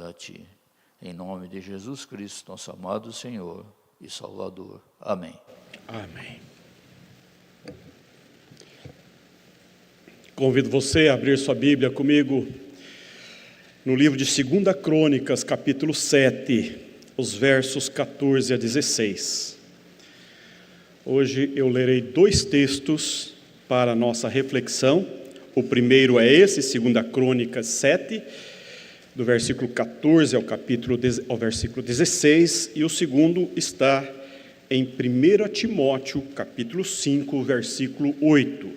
a Ti. Em nome de Jesus Cristo, nosso amado Senhor e Salvador. Amém. Amém. Convido você a abrir sua Bíblia comigo no livro de 2 Crônicas, capítulo 7, os versos 14 a 16. Hoje eu lerei 2 textos para a nossa reflexão. O primeiro é esse, 2 Crônicas 7, do versículo 14 ao versículo 16, e o segundo está em 1 Timóteo, capítulo 5, versículo 8.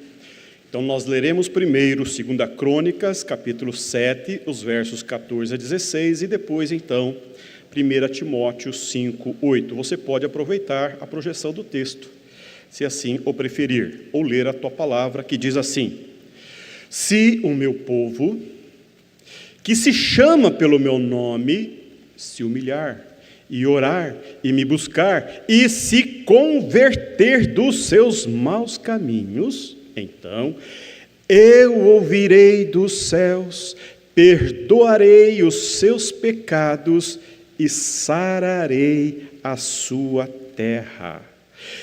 Então nós leremos primeiro 2 Crônicas, capítulo 7, os versos 14 a 16, e depois então 1 Timóteo 5, 8. Você pode aproveitar a projeção do texto, se assim o preferir, ou ler a tua palavra, que diz assim: se o meu povo, que se chama pelo meu nome, se humilhar e orar e me buscar e se converter dos seus maus caminhos, então eu ouvirei dos céus, perdoarei os seus pecados e sararei a sua terra.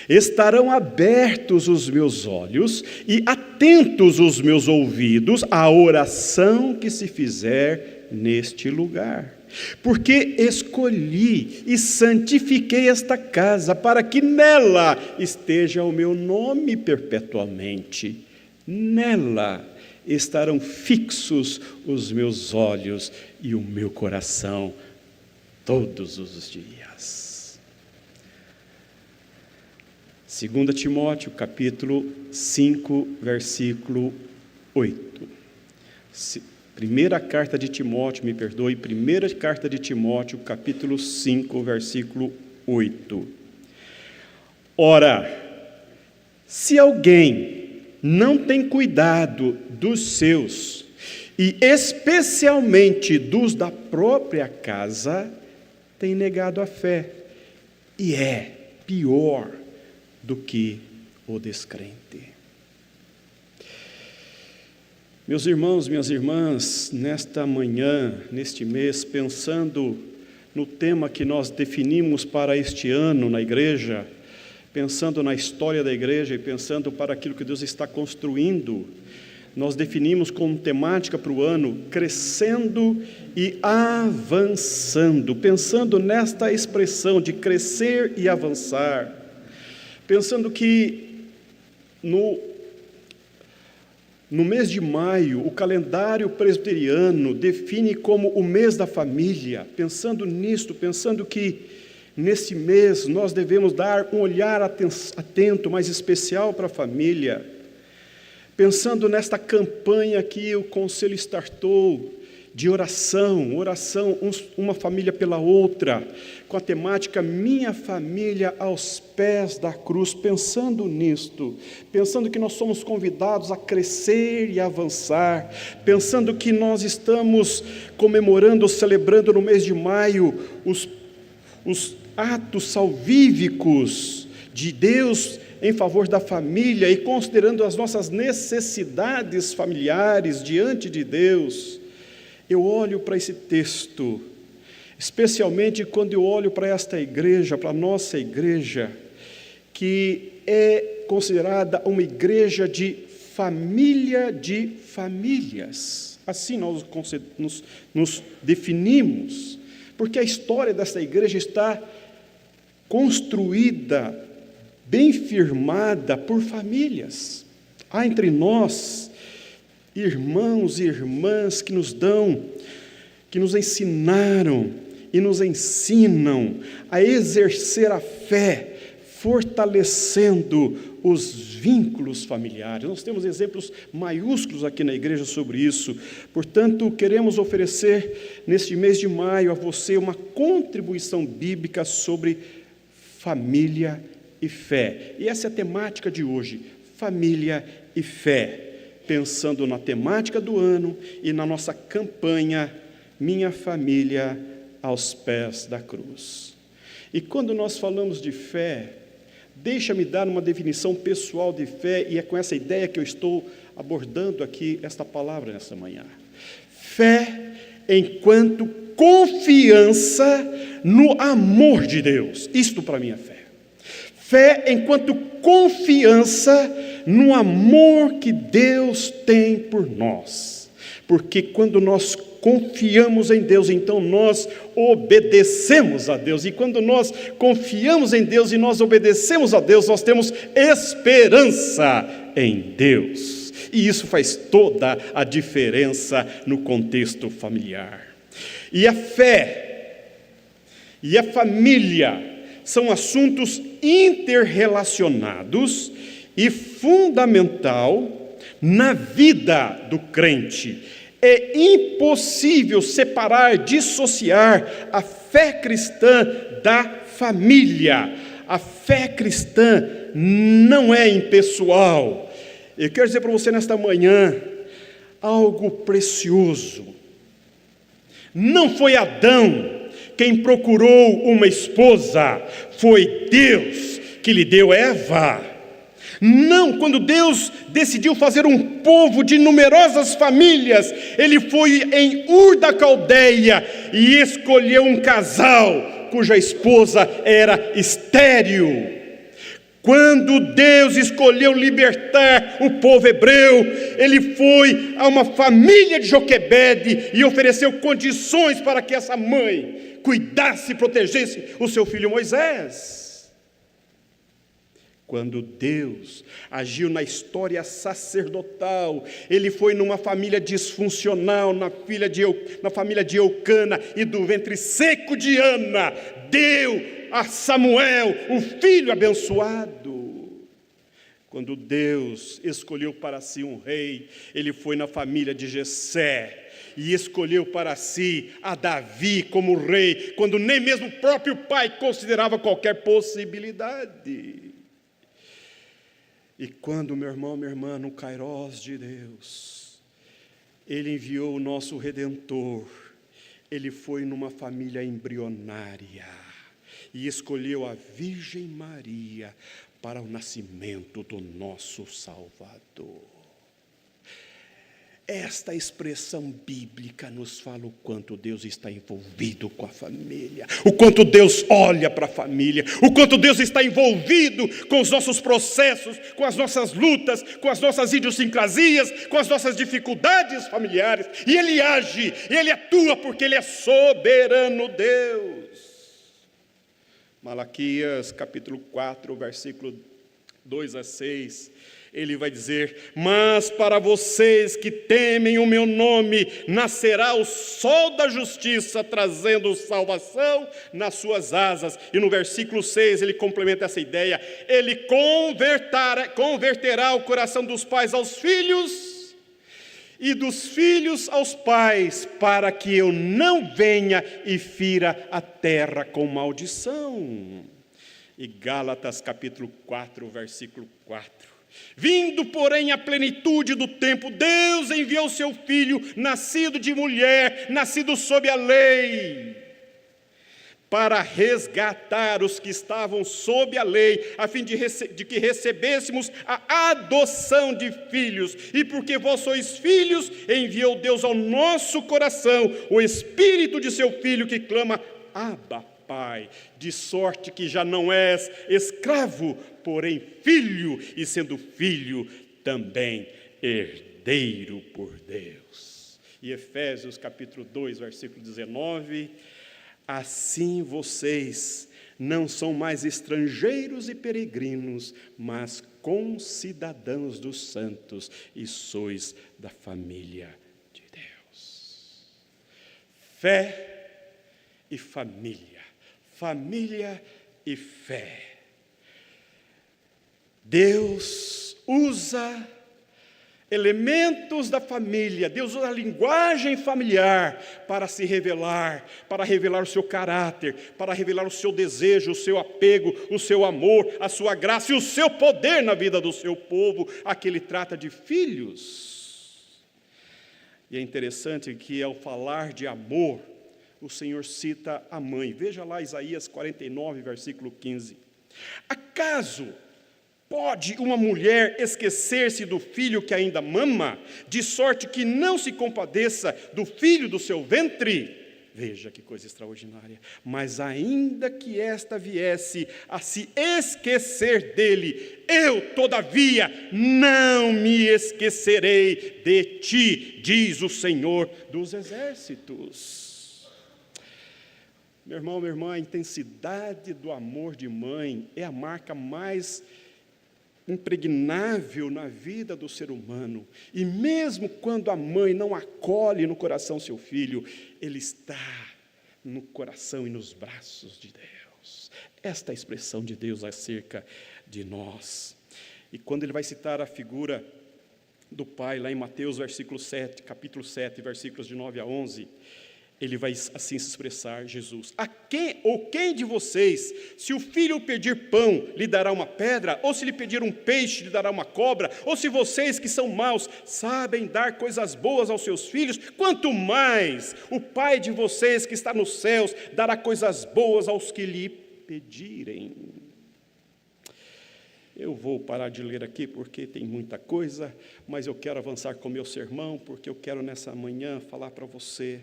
Estarão abertos os meus olhos e atentos os meus ouvidos à oração que se fizer neste lugar. Porque escolhi e santifiquei esta casa, para que nela esteja o meu nome perpetuamente. Nela estarão fixos os meus olhos e o meu coração todos os dias. 2 Timóteo, capítulo 5, versículo 8. Primeira carta de Timóteo, primeira carta de Timóteo, capítulo 5, versículo 8. Ora, se alguém não tem cuidado dos seus, e especialmente dos da própria casa, tem negado a fé, e é pior do que o descrente. Meus irmãos, minhas irmãs, nesta manhã, neste mês, pensando no tema que nós definimos para este ano na igreja, pensando na história da igreja e pensando para aquilo que Deus está construindo, nós definimos como temática para o ano, crescendo e avançando, pensando nesta expressão de crescer e avançar, pensando que no mês de maio, o calendário presbiteriano define como o mês da família. Pensando nisto, pensando que nesse mês nós devemos dar um olhar atento, mais especial para a família. Pensando nesta campanha que o Conselho startou, de oração, uma família pela outra, com a temática Minha Família aos Pés da Cruz, pensando nisto, pensando que nós somos convidados a crescer e avançar, pensando que nós estamos comemorando, celebrando no mês de maio, os atos salvíficos de Deus em favor da família e considerando as nossas necessidades familiares diante de Deus. Eu olho para esse texto, especialmente quando eu olho para esta igreja, para a nossa igreja, que é considerada uma igreja de família de famílias. Assim nós nos definimos, porque a história desta igreja está construída, bem firmada por famílias. Há entre nós irmãos e irmãs que nos ensinaram e nos ensinam a exercer a fé, fortalecendo os vínculos familiares. Nós temos exemplos maiúsculos aqui na igreja sobre isso. Portanto, queremos oferecer neste mês de maio a você uma contribuição bíblica sobre família e fé. E essa é a temática de hoje, família e fé. Pensando na temática do ano e na nossa campanha Minha Família aos Pés da Cruz. E quando nós falamos de fé, deixa-me dar uma definição pessoal de fé, e é com essa ideia que eu estou abordando aqui esta palavra nessa manhã. Fé enquanto confiança no amor de Deus. Isto para mim é fé. Fé enquanto confiança no amor que Deus tem por nós. Porque quando nós confiamos em Deus, então nós obedecemos a Deus. E quando nós confiamos em Deus e nós obedecemos a Deus, nós temos esperança em Deus. E isso faz toda a diferença no contexto familiar. E a fé e a família são assuntos interrelacionados e fundamental na vida do crente. É impossível separar, dissociar a fé cristã da família. A fé cristã não é impessoal. Eu quero dizer para você nesta manhã algo precioso. Não foi Adão quem procurou uma esposa, foi Deus que lhe deu Eva. Não, quando Deus decidiu fazer um povo de numerosas famílias, Ele foi em Ur da Caldeia e escolheu um casal cuja esposa era estéril. Quando Deus escolheu libertar o povo hebreu, Ele foi a uma família de Joquebede e ofereceu condições para que essa mãe cuidasse e protegesse o seu filho Moisés. Quando Deus agiu na história sacerdotal, Ele foi numa família disfuncional, na família de Eucana e do ventre seco de Ana, deu a Samuel, o filho abençoado. Quando Deus escolheu para si um rei, Ele foi na família de Jessé e escolheu para si a Davi como rei, quando nem mesmo o próprio pai considerava qualquer possibilidade. E quando, meu irmão, minha irmã, no Kairós de Deus, Ele enviou o nosso Redentor, Ele foi numa família embrionária e escolheu a Virgem Maria para o nascimento do nosso Salvador. Esta expressão bíblica nos fala o quanto Deus está envolvido com a família, o quanto Deus olha para a família, o quanto Deus está envolvido com os nossos processos, com as nossas lutas, com as nossas idiosincrasias, com as nossas dificuldades familiares. E Ele age, e Ele atua porque Ele é soberano Deus. Malaquias capítulo 4, versículo 2 a 6, Ele vai dizer: mas para vocês que temem o meu nome, nascerá o sol da justiça, trazendo salvação nas suas asas. E no versículo 6 ele complementa essa ideia: Ele converterá o coração dos pais aos filhos, e dos filhos aos pais, para que eu não venha e fira a terra com maldição. E Gálatas capítulo 4, versículo 4. Vindo, porém, a plenitude do tempo, Deus enviou seu Filho, nascido de mulher, nascido sob a lei, para resgatar os que estavam sob a lei, a fim de que recebêssemos a adoção de filhos. E porque vós sois filhos, enviou Deus ao nosso coração o Espírito de seu Filho, que clama: Abba, Pai. De sorte que já não és escravo, porém filho, e sendo filho, também herdeiro por Deus. E Efésios capítulo 2, versículo 19: assim vocês não são mais estrangeiros e peregrinos, mas concidadãos dos santos, e sois da família de Deus. Fé e família. Família e fé. Deus usa elementos da família, Deus usa a linguagem familiar para se revelar, para revelar o seu caráter, para revelar o seu desejo, o seu apego, o seu amor, a sua graça e o seu poder na vida do seu povo, a que Ele trata de filhos. E é interessante que, ao falar de amor, o Senhor cita a mãe. Veja lá Isaías 49, versículo 15. Acaso pode uma mulher esquecer-se do filho que ainda mama, de sorte que não se compadeça do filho do seu ventre? Veja que coisa extraordinária. Mas ainda que esta viesse a se esquecer dele, eu, todavia, não me esquecerei de ti, diz o Senhor dos Exércitos. Meu irmão, minha irmã, a intensidade do amor de mãe é a marca mais impregnável na vida do ser humano. E mesmo quando a mãe não acolhe no coração seu filho, ele está no coração e nos braços de Deus. Esta é a expressão de Deus acerca de nós. E quando ele vai citar a figura do pai, lá em Mateus capítulo 7, versículos de 9 a 11, ele vai assim se expressar, Jesus: quem de vocês, se o filho pedir pão, lhe dará uma pedra? Ou se lhe pedir um peixe, lhe dará uma cobra? Ou se vocês que são maus, sabem dar coisas boas aos seus filhos, quanto mais o Pai de vocês que está nos céus, dará coisas boas aos que lhe pedirem. Eu vou parar de ler aqui porque tem muita coisa, mas eu quero avançar com o meu sermão, porque eu quero nessa manhã falar para você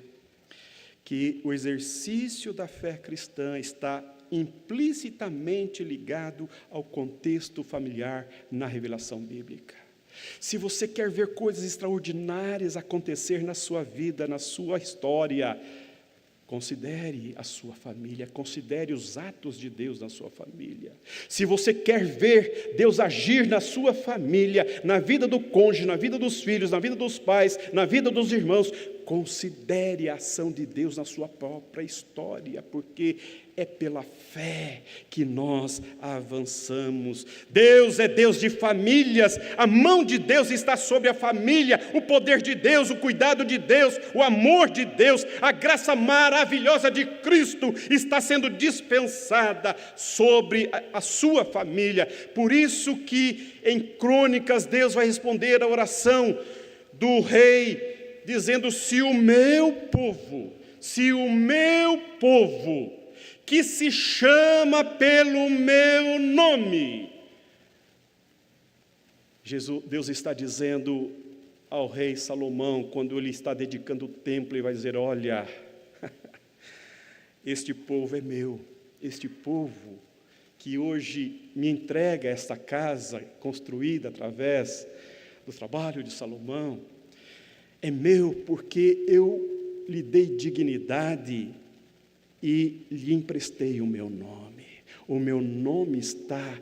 que o exercício da fé cristã está implicitamente ligado ao contexto familiar na revelação bíblica. Se você quer ver coisas extraordinárias acontecer na sua vida, na sua história, considere a sua família, considere os atos de Deus na sua família. Se você quer ver Deus agir na sua família, na vida do cônjuge, na vida dos filhos, na vida dos pais, na vida dos irmãos, considere a ação de Deus na sua própria história, porque é pela fé que nós avançamos. Deus é Deus de famílias, a mão de Deus está sobre a família, o poder de Deus, o cuidado de Deus, o amor de Deus, a graça maravilhosa de Cristo está sendo dispensada sobre a sua família. Por isso que em Crônicas Deus vai responder a oração do rei, dizendo: se o meu povo, que se chama pelo meu nome. Deus está dizendo ao rei Salomão, quando ele está dedicando o templo, ele vai dizer: olha, este povo é meu, este povo que hoje me entrega esta casa construída através do trabalho de Salomão, é meu porque eu lhe dei dignidade e lhe emprestei o meu nome. O meu nome está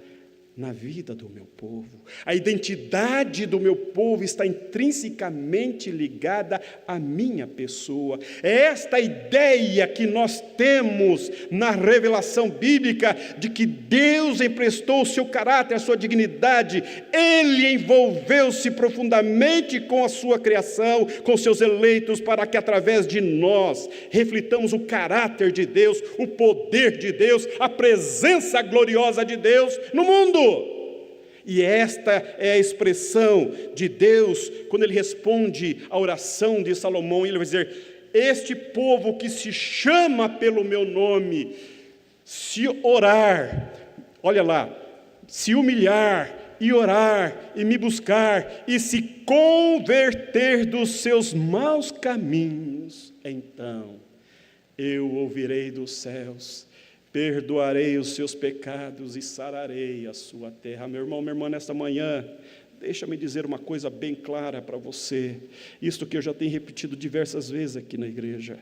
na vida do meu povo. A identidade do meu povo está intrinsecamente ligada à minha pessoa. É esta a ideia que nós temos na revelação bíblica, de que Deus emprestou o seu caráter, a sua dignidade. Ele envolveu-se profundamente com a sua criação, com seus eleitos, para que através de nós reflitamos o caráter de Deus, o poder de Deus, a presença gloriosa de Deus no mundo. E esta é a expressão de Deus, quando Ele responde à oração de Salomão. Ele vai dizer: este povo que se chama pelo meu nome, se orar, olha lá, se humilhar e orar e me buscar e se converter dos seus maus caminhos, então eu ouvirei dos céus, perdoarei os seus pecados e sararei a sua terra. Meu irmão, minha irmã, nesta manhã, deixa-me dizer uma coisa bem clara para você, isto que eu já tenho repetido diversas vezes aqui na igreja: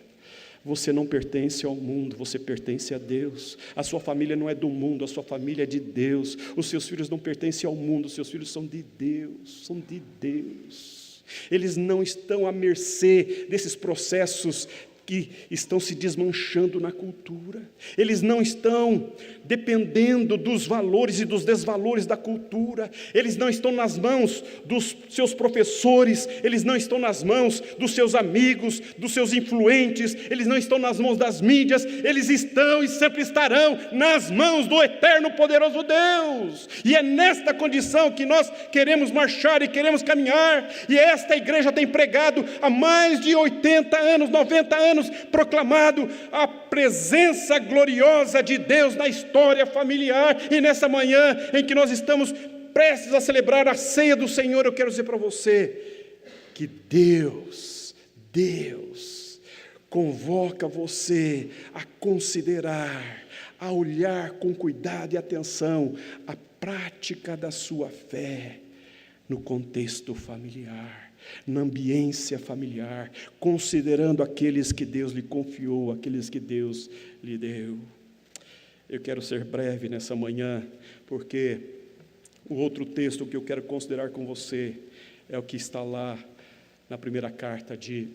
você não pertence ao mundo, você pertence a Deus. A sua família não é do mundo, a sua família é de Deus. Os seus filhos não pertencem ao mundo, os seus filhos são de Deus, são de Deus. Eles não estão à mercê desses processos que estão se desmanchando na cultura. Eles não estão dependendo dos valores e dos desvalores da cultura. Eles não estão nas mãos dos seus professores, eles não estão nas mãos dos seus amigos, dos seus influentes, eles não estão nas mãos das mídias, eles estão e sempre estarão nas mãos do eterno poderoso Deus. E é nesta condição que nós queremos marchar e queremos caminhar. E esta igreja tem pregado há mais de 80 anos, 90 anos, proclamado a presença gloriosa de Deus na história familiar. E nessa manhã em que nós estamos prestes a celebrar a ceia do Senhor, eu quero dizer para você que Deus convoca você a considerar, a olhar com cuidado e atenção a prática da sua fé no contexto familiar, na ambiência familiar, considerando aqueles que Deus lhe confiou, aqueles que Deus lhe deu. Eu quero ser breve nessa manhã, porque o outro texto que eu quero considerar com você é o que está lá na primeira carta de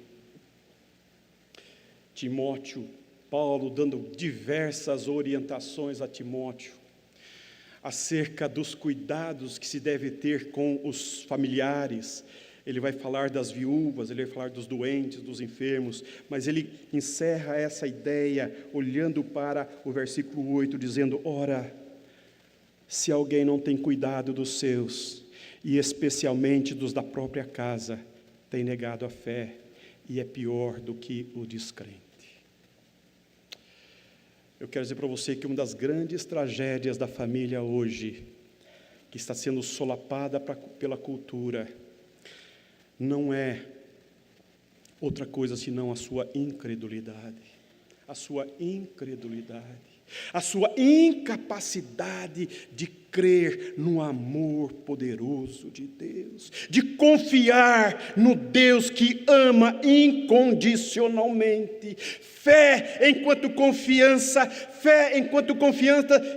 Timóteo, Paulo dando diversas orientações a Timóteo acerca dos cuidados que se deve ter com os familiares. Ele vai falar das viúvas, ele vai falar dos doentes, dos enfermos, mas ele encerra essa ideia olhando para o versículo 8, dizendo: ora, se alguém não tem cuidado dos seus, e especialmente dos da própria casa, tem negado a fé, e é pior do que o descrente. Eu quero dizer para você que uma das grandes tragédias da família hoje, que está sendo solapada pela cultura, não é outra coisa senão a sua incredulidade, a sua incapacidade de crer no amor poderoso de Deus, de confiar no Deus que ama incondicionalmente. Fé enquanto confiança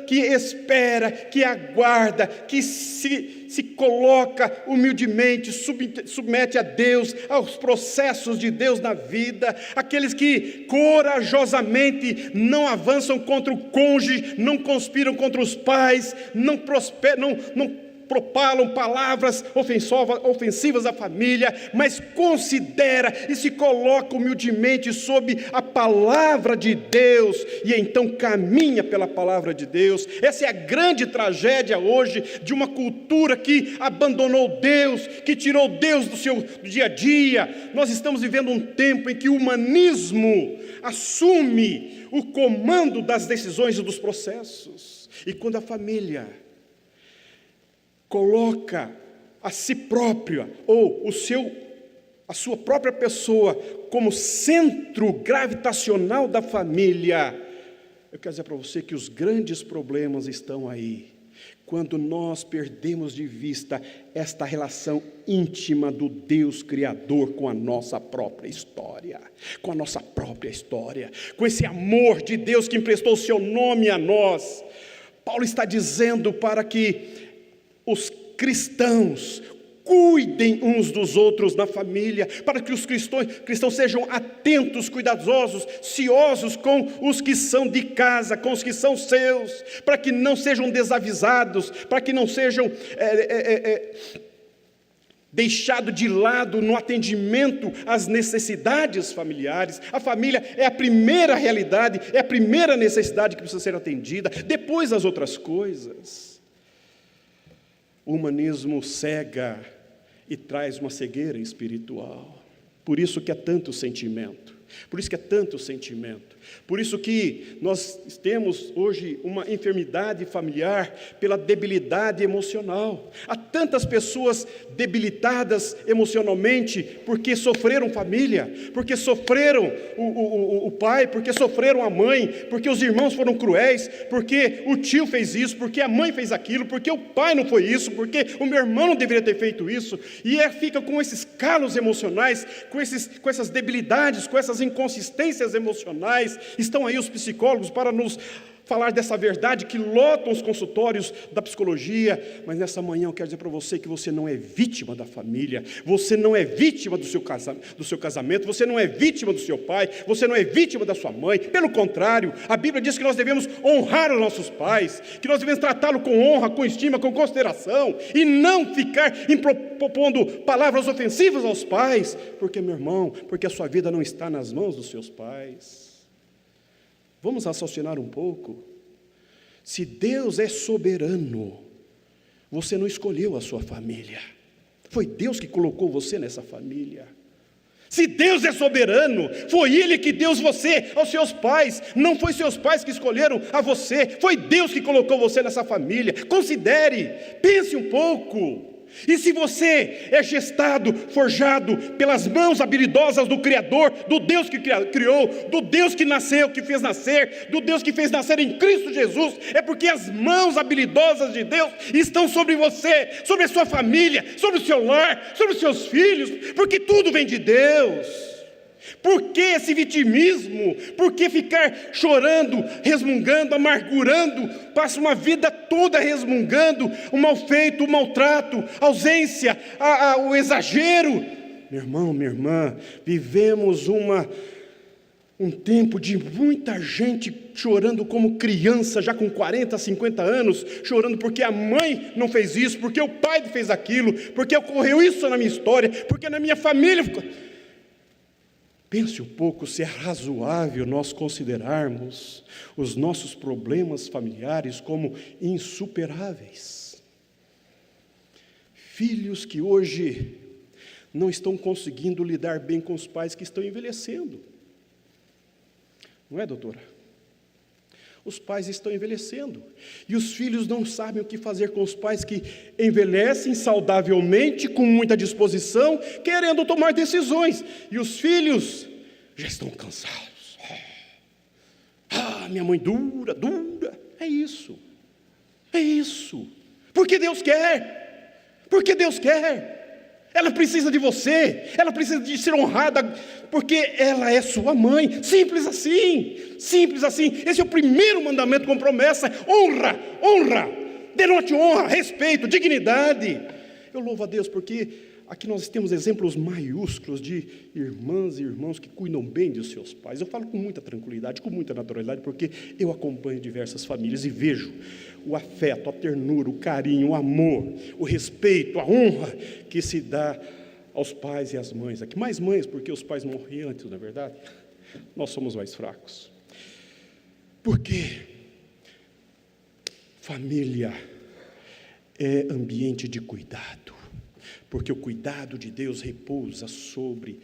que espera, que aguarda, que se coloca humildemente, submete a Deus, aos processos de Deus na vida. Aqueles que corajosamente não avançam contra o cônjuge, não conspiram contra os pais, não propalam palavras ofensivas à família, mas considera e se coloca humildemente sob a palavra de Deus, e então caminha pela palavra de Deus. Essa é a grande tragédia hoje de uma cultura que abandonou Deus, que tirou Deus do seu dia a dia. Nós estamos vivendo um tempo em que o humanismo assume o comando das decisões e dos processos, e quando a família coloca a si própria ou a sua própria pessoa como centro gravitacional da família, eu quero dizer para você que os grandes problemas estão aí, quando nós perdemos de vista esta relação íntima do Deus Criador com a nossa própria história, com esse amor de Deus que emprestou o seu nome a nós. Paulo está dizendo para que os cristãos cuidem uns dos outros na família, para que os cristãos sejam atentos, cuidadosos, ciosos com os que são de casa, com os que são seus, para que não sejam desavisados, para que não sejam deixados de lado no atendimento às necessidades familiares. A família é a primeira realidade, é a primeira necessidade que precisa ser atendida, depois as outras coisas. O humanismo cega e traz uma cegueira espiritual. Por isso que há tanto sentimento. Por isso que nós temos hoje uma enfermidade familiar pela debilidade emocional. Há tantas pessoas debilitadas emocionalmente porque sofreram família, porque sofreram o pai, porque sofreram a mãe, porque os irmãos foram cruéis, porque o tio fez isso, porque a mãe fez aquilo, porque o pai não foi isso, porque o meu irmão não deveria ter feito isso, e fica com esses calos emocionais, com essas debilidades, com essas inconsistências emocionais. Estão aí os psicólogos para nos falar dessa verdade que lotam os consultórios da psicologia, mas nessa manhã eu quero dizer para você que você não é vítima da família, você não é vítima do seu casamento, você não é vítima do seu pai, você não é vítima da sua mãe. Pelo contrário, a Bíblia diz que nós devemos honrar os nossos pais, que nós devemos tratá-los com honra, com estima, com consideração, e não ficar propondo palavras ofensivas aos pais, porque, meu irmão, porque a sua vida não está nas mãos dos seus pais. Vamos raciocinar um pouco. Se Deus é soberano, você não escolheu a sua família, foi Deus que colocou você nessa família. Se Deus é soberano, foi Ele que deu você aos seus pais, não foi seus pais que escolheram a você, foi Deus que colocou você nessa família. Considere, pense um pouco. E se você é gestado, forjado pelas mãos habilidosas do Criador, do Deus que criou, do Deus que nasceu, que fez nascer, do Deus que fez nascer em Cristo Jesus, é porque as mãos habilidosas de Deus estão sobre você, sobre a sua família, sobre o seu lar, sobre os seus filhos, porque tudo vem de Deus. Por que esse vitimismo? Por que ficar chorando, resmungando, amargurando? Passa uma vida toda resmungando, o mal feito, o maltrato, a ausência, o exagero. Meu irmão, minha irmã, vivemos um tempo de muita gente chorando como criança, já com 40, 50 anos, chorando porque a mãe não fez isso, porque o pai fez aquilo, porque ocorreu isso na minha história, porque na minha família... Pense um pouco se é razoável nós considerarmos os nossos problemas familiares como insuperáveis. Filhos que hoje não estão conseguindo lidar bem com os pais que estão envelhecendo. Não é, doutora? Os pais estão envelhecendo. E os filhos não sabem o que fazer com os pais que envelhecem saudavelmente, com muita disposição, querendo tomar decisões. E os filhos já estão cansados. Minha mãe dura. É isso. É isso. Porque Deus quer. Porque Deus quer. Ela precisa de você, ela precisa de ser honrada, porque ela é sua mãe, simples assim, esse é o primeiro mandamento com promessa, honra, denote honra, respeito, dignidade. Eu louvo a Deus porque aqui nós temos exemplos maiúsculos de irmãs e irmãos que cuidam bem dos seus pais. Eu falo com muita tranquilidade, com muita naturalidade, porque eu acompanho diversas famílias e vejo o afeto, a ternura, o carinho, o amor, o respeito, a honra que se dá aos pais e às mães. Aqui mais mães, porque os pais morrem antes, não é verdade? Nós somos mais fracos. Porque família é ambiente de cuidado. Porque o cuidado de Deus repousa sobre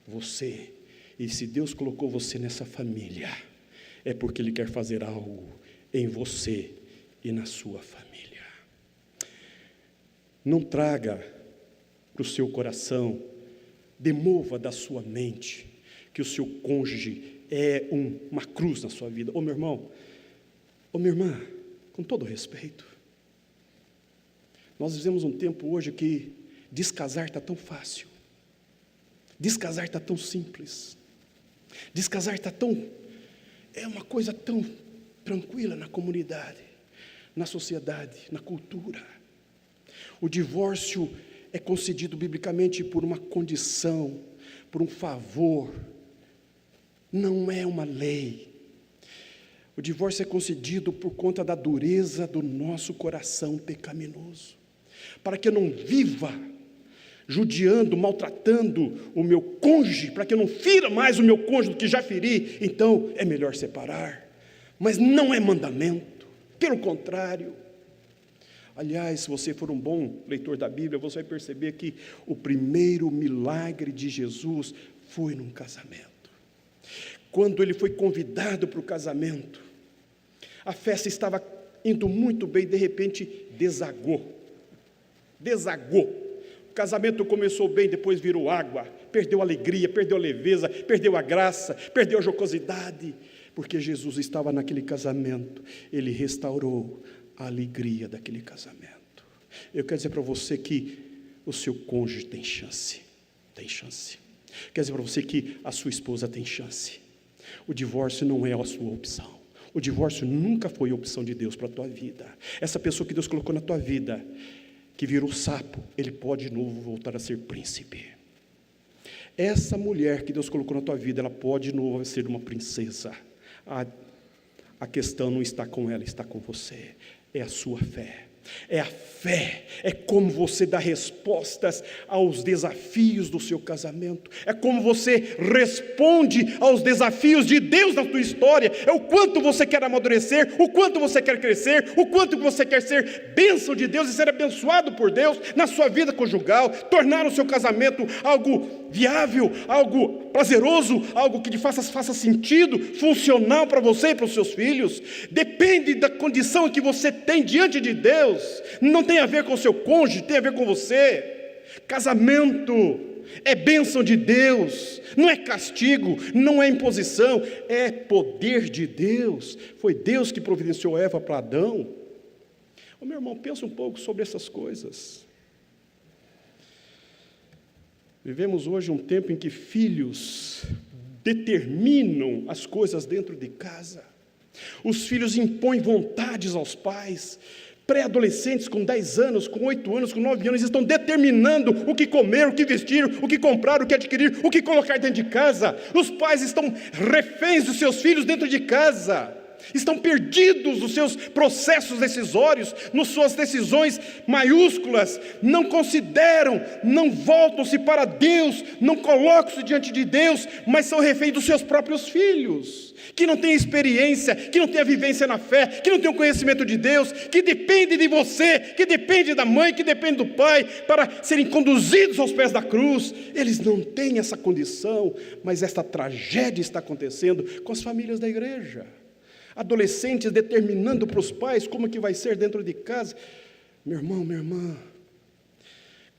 você. E se Deus colocou você nessa família, é porque Ele quer fazer algo em você e na sua família. Não traga para o seu coração, demova da sua mente, que o seu cônjuge é uma cruz na sua vida. Ô meu irmão, ô minha irmã, com todo respeito, nós vivemos um tempo hoje que descasar está tão fácil, descasar está tão simples, descasar está é uma coisa tão tranquila na comunidade, na sociedade, na cultura. O divórcio é concedido biblicamente por uma condição, por um favor, não é uma lei. O divórcio é concedido por conta da dureza do nosso coração pecaminoso, para que eu não viva judiando, maltratando o meu cônjuge, para que eu não fira mais o meu cônjuge do que já feri. Então é melhor separar, mas não é mandamento, pelo contrário. Aliás, se você for um bom leitor da Bíblia, você vai perceber que o primeiro milagre de Jesus foi num casamento. Quando ele foi convidado para o casamento, a festa estava indo muito bem, de repente desagou. O casamento começou bem, depois virou água, perdeu a alegria, perdeu a leveza, perdeu a graça, perdeu a jocosidade, porque Jesus estava naquele casamento, Ele restaurou a alegria daquele casamento. Eu quero dizer para você que o seu cônjuge tem chance. Quero dizer para você que a sua esposa tem chance. O divórcio não é a sua opção. O divórcio nunca foi a opção de Deus para a tua vida. Essa pessoa que Deus colocou na tua vida, que virou sapo, ele pode de novo voltar a ser príncipe. Essa mulher que Deus colocou na tua vida, ela pode de novo ser uma princesa. A questão não está com ela, está com você. É a sua fé. É a fé, é como você dá respostas aos desafios do seu casamento, é como você responde aos desafios de Deus na tua história, é o quanto você quer amadurecer, o quanto você quer crescer, o quanto você quer ser bênção de Deus e ser abençoado por Deus na sua vida conjugal, tornar o seu casamento algo viável, algo prazeroso, algo que te faça sentido, funcional para você e para os seus filhos. Depende da condição que você tem diante de Deus. Não tem a ver com o seu cônjuge, tem a ver com você. Casamento é bênção de Deus, não é castigo, não é imposição, é poder de Deus. Foi Deus que providenciou Eva para Adão. Meu irmão, pensa um pouco sobre essas coisas. Vivemos hoje um tempo em que filhos determinam as coisas dentro de casa. Os filhos impõem vontades aos pais. Pré-adolescentes com 10 anos, com 8 anos, com 9 anos, estão determinando o que comer, o que vestir, o que comprar, o que adquirir, o que colocar dentro de casa. Os pais estão reféns dos seus filhos dentro de casa. Estão perdidos nos seus processos decisórios, nas suas decisões maiúsculas, não consideram, não voltam-se para Deus, não colocam-se diante de Deus, mas são reféns dos seus próprios filhos, que não têm experiência, que não têm a vivência na fé, que não têm o conhecimento de Deus, que depende de você, que depende da mãe, que depende do pai, para serem conduzidos aos pés da cruz. Eles não têm essa condição, mas esta tragédia está acontecendo com as famílias da igreja. Adolescentes determinando para os pais como que vai ser dentro de casa. Meu irmão, minha irmã,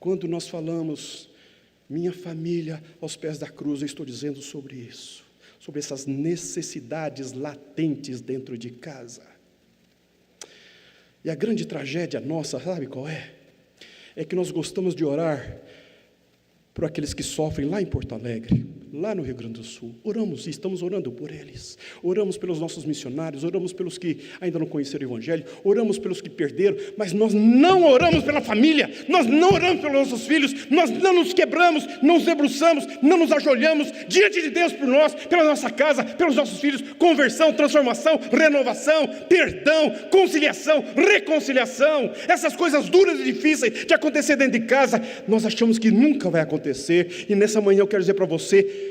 quando nós falamos minha família aos pés da cruz, eu estou dizendo sobre isso, sobre essas necessidades latentes dentro de casa. E a grande tragédia nossa, sabe qual é? É que nós gostamos de orar por aqueles que sofrem lá em Porto Alegre, lá no Rio Grande do Sul. Oramos e estamos orando por eles. Oramos pelos nossos missionários, oramos pelos que ainda não conheceram o Evangelho, oramos pelos que perderam, mas nós não oramos pela família, nós não oramos pelos nossos filhos, nós não nos quebramos, não nos debruçamos, não nos ajoelhamos diante de Deus por nós, pela nossa casa, pelos nossos filhos. Conversão, transformação, renovação, perdão, conciliação, reconciliação, essas coisas duras e difíceis de acontecer dentro de casa, nós achamos que nunca vai acontecer. E nessa manhã eu quero dizer para você: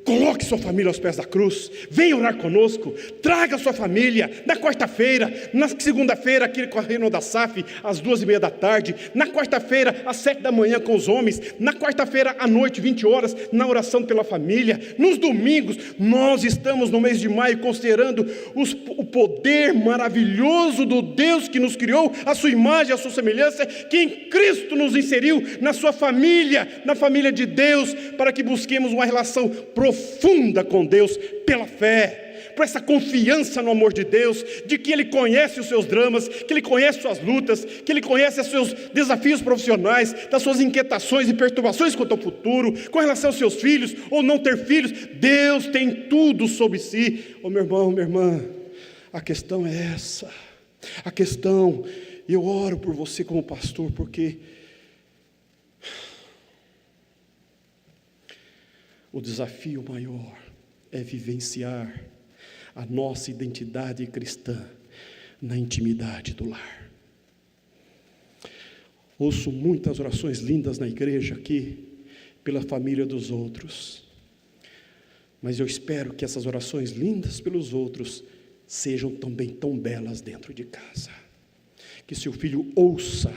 coloque sua família aos pés da cruz, venha orar conosco, traga sua família, na quarta-feira, na segunda-feira, aqui com a reunião da SAF, às 2:30 da tarde, na quarta-feira, às 7 da manhã com os homens, na quarta-feira à noite, 20 horas, na oração pela família, nos domingos. Nós estamos no mês de maio considerando o poder maravilhoso do Deus que nos criou, a sua imagem, a sua semelhança, que em Cristo nos inseriu na sua família, na família de Deus, para que busquemos uma relação profunda com Deus pela fé, por essa confiança no amor de Deus, de que Ele conhece os seus dramas, que Ele conhece suas lutas, que Ele conhece os seus desafios profissionais, das suas inquietações e perturbações quanto ao futuro, com relação aos seus filhos ou não ter filhos. Deus tem tudo sobre si. Meu irmão, minha irmã, a questão é essa. A questão, eu oro por você como pastor, porque o desafio maior é vivenciar a nossa identidade cristã na intimidade do lar. Ouço muitas orações lindas na igreja aqui, pela família dos outros, mas eu espero que essas orações lindas pelos outros sejam também tão belas dentro de casa. Que seu filho ouça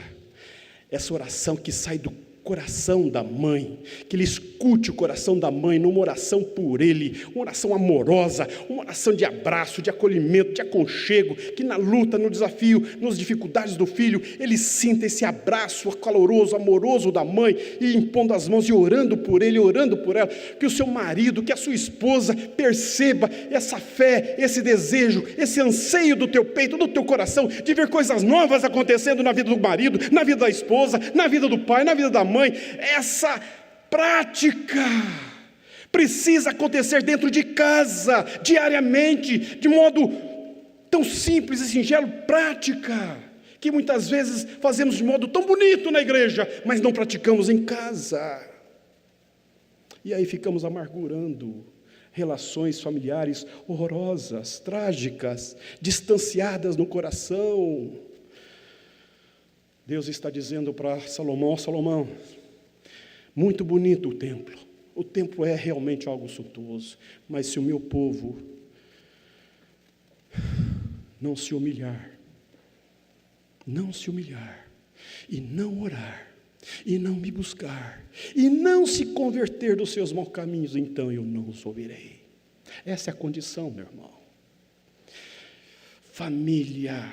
essa oração que sai do coração da mãe, que ele escute o coração da mãe numa oração por ele, uma oração amorosa, uma oração de abraço, de acolhimento, de aconchego, que na luta, no desafio, nas dificuldades do filho, ele sinta esse abraço caloroso, amoroso da mãe, e impondo as mãos e orando por ele, orando por ela. Que o seu marido, que a sua esposa perceba essa fé, esse desejo, esse anseio do teu peito, do teu coração, de ver coisas novas acontecendo na vida do marido, na vida da esposa, na vida do pai, na vida da mãe. Essa prática precisa acontecer dentro de casa, diariamente, de modo tão simples e singelo, prática, que muitas vezes fazemos de modo tão bonito na igreja, mas não praticamos em casa. E aí ficamos amargurando relações familiares horrorosas, trágicas, distanciadas no coração. Deus está dizendo para Salomão: Salomão, muito bonito o templo é realmente algo suntuoso, mas se o meu povo não se humilhar e não orar, e não me buscar, e não se converter dos seus maus caminhos, então eu não os ouvirei. Essa é a condição, meu irmão. Família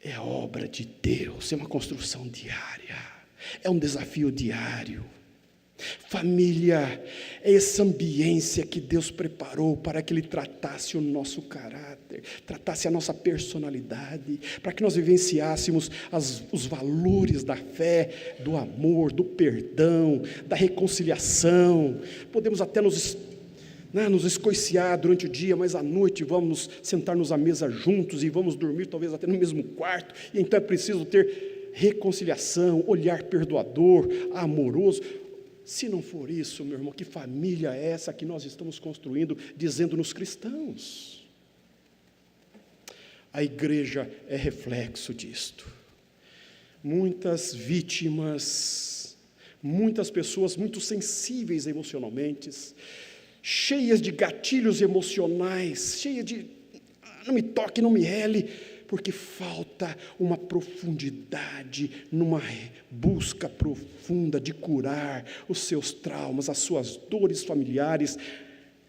é obra de Deus, é uma construção diária, é um desafio diário. Família é essa ambiência que Deus preparou para que Ele tratasse o nosso caráter, tratasse a nossa personalidade, para que nós vivenciássemos os valores da fé, do amor, do perdão, da reconciliação. Podemos até nos escoiciar durante o dia, mas à noite vamos sentar-nos à mesa juntos e vamos dormir talvez até no mesmo quarto, e então é preciso ter reconciliação, olhar perdoador, amoroso. Se não for isso, meu irmão, que família é essa que nós estamos construindo, dizendo-nos cristãos? A igreja é reflexo disto. Muitas vítimas, muitas pessoas muito sensíveis emocionalmente, cheias de gatilhos emocionais, cheias de não me toque, não me rele, porque falta uma profundidade, numa busca profunda de curar os seus traumas, as suas dores familiares,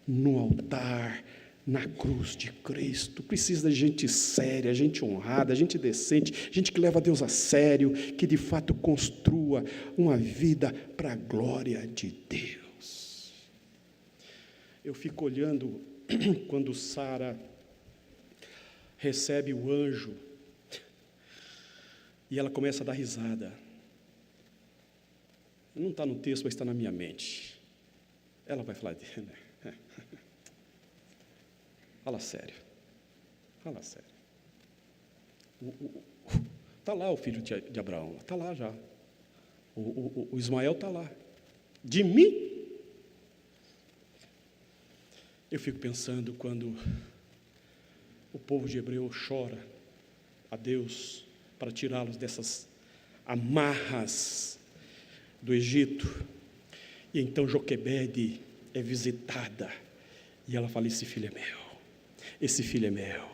no altar, na cruz de Cristo. Precisa de gente séria, gente honrada, gente decente, gente que leva Deus a sério, que de fato construa uma vida para a glória de Deus. Eu fico olhando quando Sara recebe o anjo, e ela começa a dar risada. Não está no texto, mas está na minha mente. Ela vai falar dele, né? Fala sério. Fala sério. Está lá o filho de Abraão, está lá já. O Ismael está lá. De mim? Eu fico pensando quando o povo de Hebreu chora a Deus para tirá-los dessas amarras do Egito. E então Joquebede é visitada e ela fala: esse filho é meu, esse filho é meu,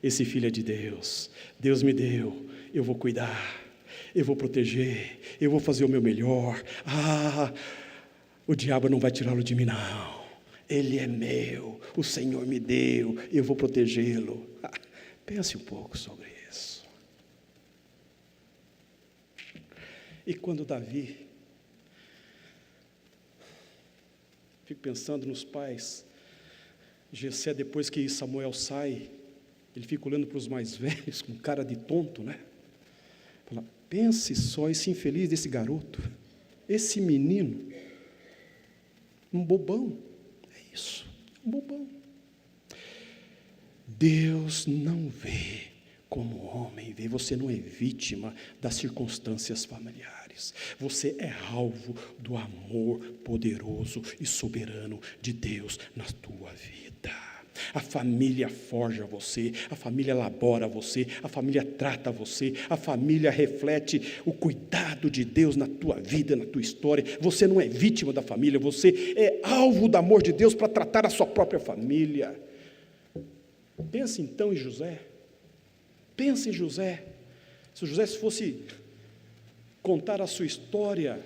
esse filho é de Deus, Deus me deu, eu vou cuidar, eu vou proteger, eu vou fazer o meu melhor. O diabo não vai tirá-lo de mim, não. Ele é meu, o Senhor me deu, eu vou protegê-lo. Pense um pouco sobre isso. E quando Davi, fico pensando nos pais, Jessé, depois que Samuel sai, ele fica olhando para os mais velhos com cara de tonto, né? Fala: pense só esse infeliz desse garoto, esse menino, um bobão. Isso, um bobão. Deus não vê como o homem vê. Você não é vítima das circunstâncias familiares. Você é alvo do amor poderoso e soberano de Deus na tua vida. A família forja você, a família elabora você, a família trata você, a família reflete o cuidado de Deus na tua vida, na tua história. Você não é vítima da família, você é alvo do amor de Deus para tratar a sua própria família. Pense então em José. Pense em José. Se José fosse contar a sua história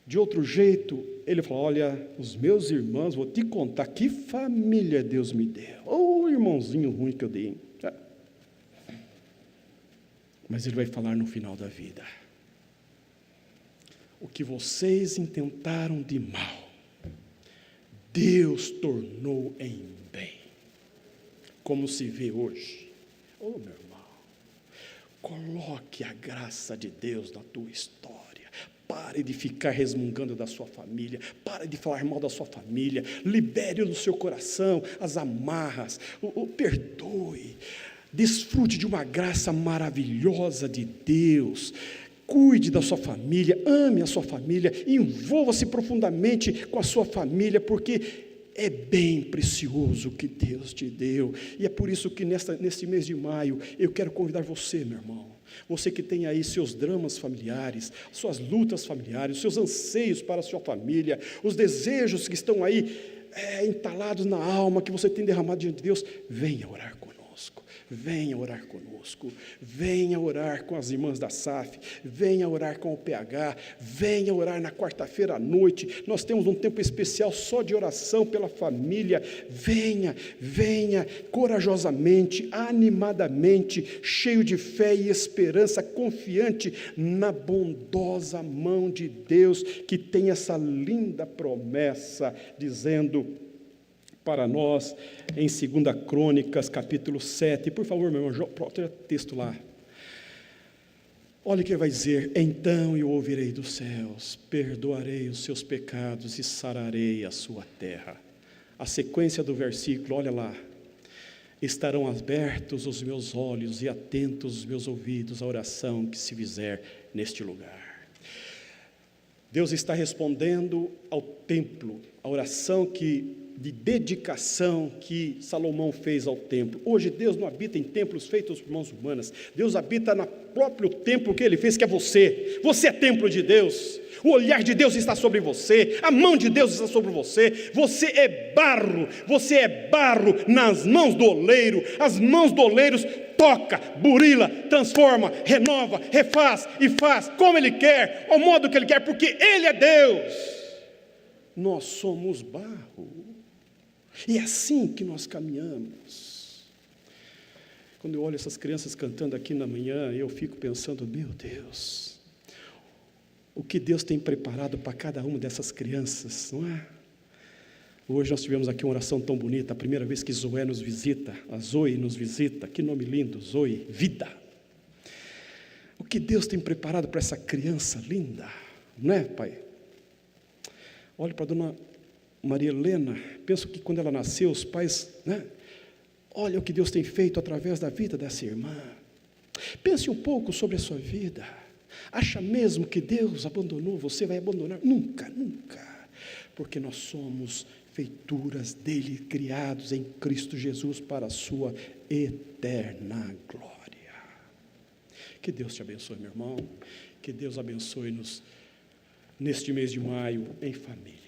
de outro jeito, ele falou: olha, os meus irmãos, vou te contar que família Deus me deu. Oh, irmãozinho ruim que eu dei. Mas ele vai falar no final da vida: o que vocês intentaram de mal, Deus tornou em bem, como se vê hoje. Oh, meu irmão, coloque a graça de Deus na tua história. Pare de ficar resmungando da sua família, pare de falar mal da sua família, libere no seu coração as amarras, perdoe, desfrute de uma graça maravilhosa de Deus, cuide da sua família, ame a sua família, envolva-se profundamente com a sua família, porque é bem precioso que Deus te deu. E é por isso que nesse mês de maio eu quero convidar você, meu irmão, você que tem aí seus dramas familiares, suas lutas familiares, os seus anseios para a sua família, os desejos que estão aí entalados na alma, que você tem derramado diante de Deus, venha orar conosco. conosco, venha orar conosco, venha orar com as irmãs da SAF, venha orar com o PH, venha orar na quarta-feira à noite, nós temos um tempo especial só de oração pela família, venha corajosamente, animadamente, cheio de fé e esperança, confiante na bondosa mão de Deus, que tem essa linda promessa, dizendo para nós, em 2 Crônicas, capítulo 7, por favor, meu irmão, bota o texto lá. Olha o que ele vai dizer: então eu ouvirei dos céus, perdoarei os seus pecados e sararei a sua terra. A sequência do versículo, olha lá: estarão abertos os meus olhos e atentos os meus ouvidos à oração que se fizer neste lugar. Deus está respondendo ao templo, a oração de dedicação que Salomão fez ao templo. Hoje Deus não habita em templos feitos por mãos humanas, Deus habita no próprio templo que Ele fez, que é você. Você é templo de Deus, o olhar de Deus está sobre você, a mão de Deus está sobre você, você é barro nas mãos do oleiro, as mãos do oleiro toca, burila, transforma, renova, refaz e faz como Ele quer, ao modo que Ele quer, porque Ele é Deus, nós somos barro, e é assim que nós caminhamos. Quando eu olho essas crianças cantando aqui na manhã, eu fico pensando, meu Deus, o que Deus tem preparado para cada uma dessas crianças, não é? Hoje nós tivemos aqui uma oração tão bonita, a primeira vez que Zoé nos visita, a Zoe nos visita, que nome lindo, Zoe, vida. O que Deus tem preparado para essa criança linda, não é, Pai? Olha para a dona Maria Helena, penso que quando ela nasceu, os pais, né? Olha o que Deus tem feito através da vida dessa irmã. Pense um pouco sobre a sua vida. Acha mesmo que Deus abandonou você? Vai abandonar? Nunca, nunca. Porque nós somos feituras dele, criados em Cristo Jesus para a sua eterna glória. Que Deus te abençoe, meu irmão. Que Deus abençoe-nos neste mês de maio em família.